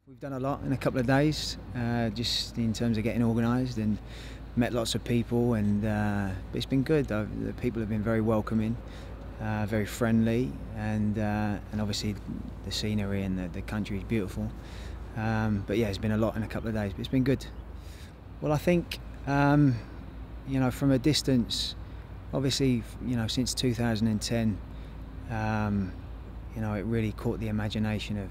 We've done a lot in a couple of days, just in terms of getting organised and met lots of people, and but it's been good. The people have been very welcoming, very friendly, and obviously the scenery and the country is beautiful. But yeah, it's been a lot in a couple of days, but it's been good. Well, I think from a distance, obviously since 2010. It really caught the imagination of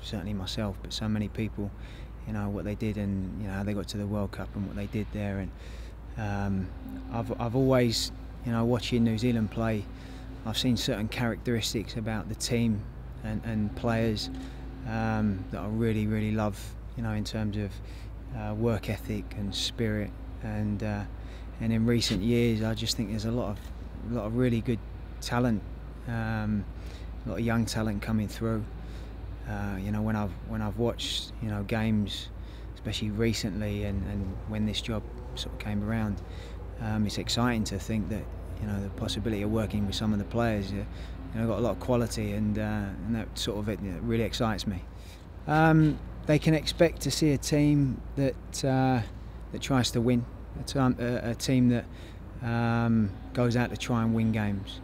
certainly myself, but so many people, what they did and how they got to the World Cup and what they did there. And I've always, watching New Zealand play, I've seen certain characteristics about the team and players that I really love, in terms of work ethic and spirit. And in recent years, I just think there's a lot of really good talent. A lot of young talent coming through. When I've watched games, especially recently, and when this job sort of came around, it's exciting to think that the possibility of working with some of the players, got a lot of quality, and that sort of it really excites me. They can expect to see a team that tries to win, a team that goes out to try and win games,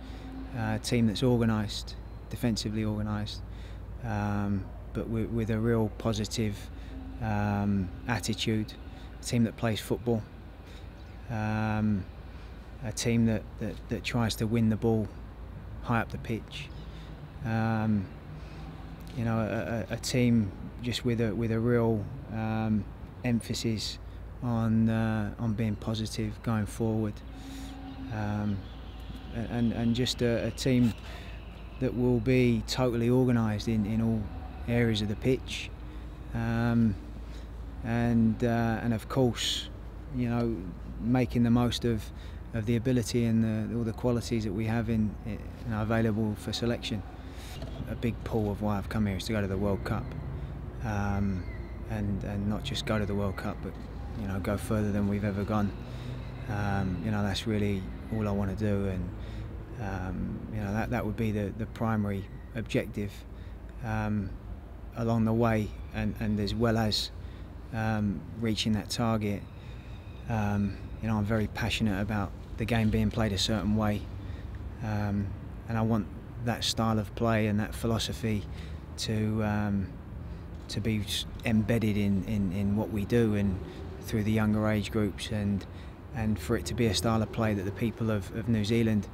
a team that's organised. Defensively organised, but with a real positive attitude, a team that plays football, a team that tries to win the ball high up the pitch, a team just with a real emphasis on being positive going forward, and just a team that will be totally organised in all areas of the pitch, and of course, making the most of the ability and all the qualities that we have available for selection. A big pull of why I've come here is to go to the World Cup, and not just go to the World Cup, but go further than we've ever gone. That's really all I want to do, and that would be the primary objective along the way, and as well as reaching that target. I'm very passionate about the game being played a certain way, and I want that style of play and that philosophy to be embedded in what we do and through the younger age groups, and for it to be a style of play that the people of New Zealand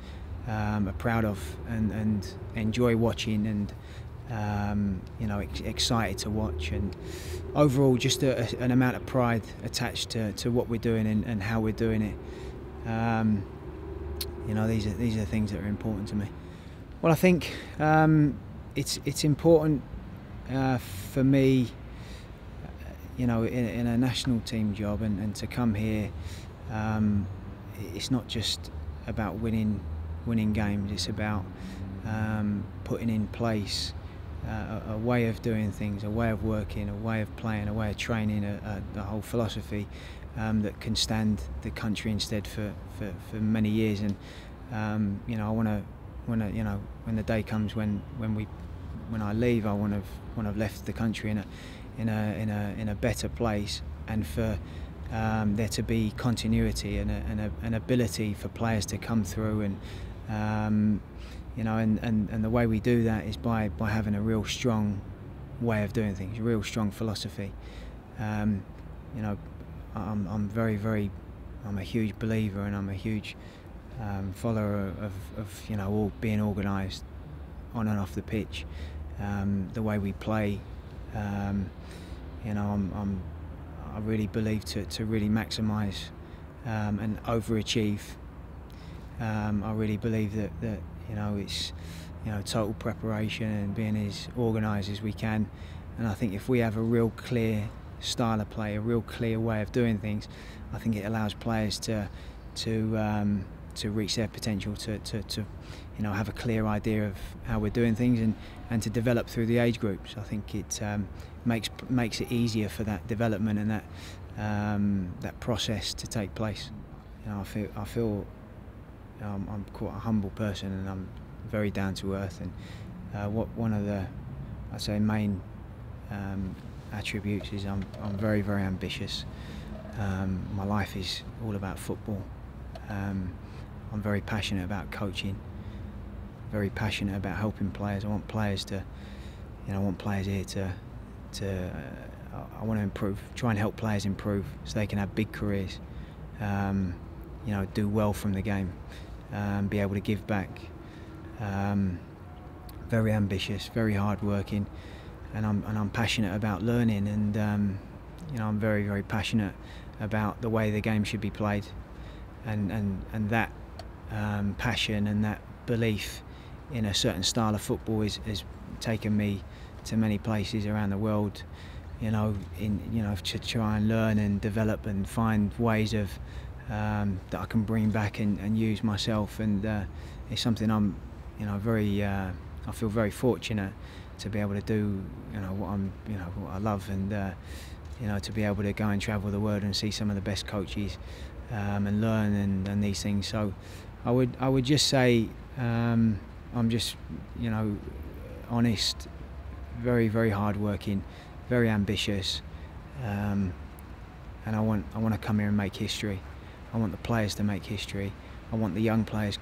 are proud of and enjoy watching, and excited to watch, and overall just an amount of pride attached to what we're doing and how we're doing it. These are things that are important to me. Well, I think it's important for me, in a national team job, and to come here. It's not just about winning games. It's about putting in place a way of doing things, a way of working, a way of playing, a way of training, a whole philosophy that can stand the country instead for many years. And I want to, when the day comes when I leave, I want to have left the country in a better place, and for there to be continuity and an ability for players to come through, and and the way we do that is by having a real strong way of doing things, a real strong philosophy. I'm a huge believer, and I'm a huge follower of all being organised on and off the pitch. The way we play, I really believe to really maximise and overachieve. I really believe that it's total preparation and being as organised as we can. And I think if we have a real clear style of play, a real clear way of doing things, I think it allows players to reach their potential, to have a clear idea of how we're doing things, and to develop through the age groups. I think it makes it easier for that development and that process to take place. I feel I'm quite a humble person, and I'm very down to earth. And one of the, I'd say, main attributes is I'm very, very ambitious. My life is all about football. I'm very passionate about coaching, very passionate about helping players. I want players to, I want players here I want to improve, try and help players improve so they can have big careers, do well from the game, be able to give back. Very ambitious, very hard-working, and I'm passionate about learning, and I'm very, very passionate about the way the game should be played, and that passion and that belief in a certain style of football has taken me to many places around the world, to try and learn and develop and find ways of that I can bring back and use myself, and it's something I'm, I feel very fortunate to be able to do, what I love, and to be able to go and travel the world and see some of the best coaches and learn and these things. So I would just say I'm just, honest, very, very hard-working, very ambitious, and I want to come here and make history. I want the players to make history. I want the young players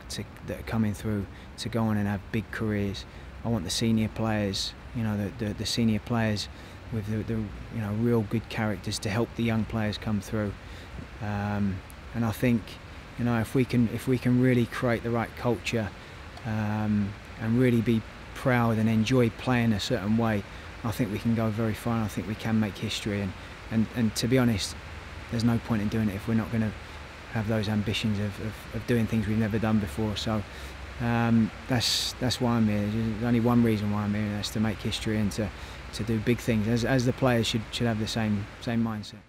that are coming through to go on and have big careers. I want the senior players, the senior players with the real good characters to help the young players come through. And I think, if we can really create the right culture and really be proud and enjoy playing a certain way, I think we can go very far, and I think we can make history. And to be honest, there's no point in doing it if we're not going to have those ambitions of doing things we've never done before. So that's why I'm here. There's only one reason why I'm here, and that's to make history and to do big things. As the players should have the same mindset.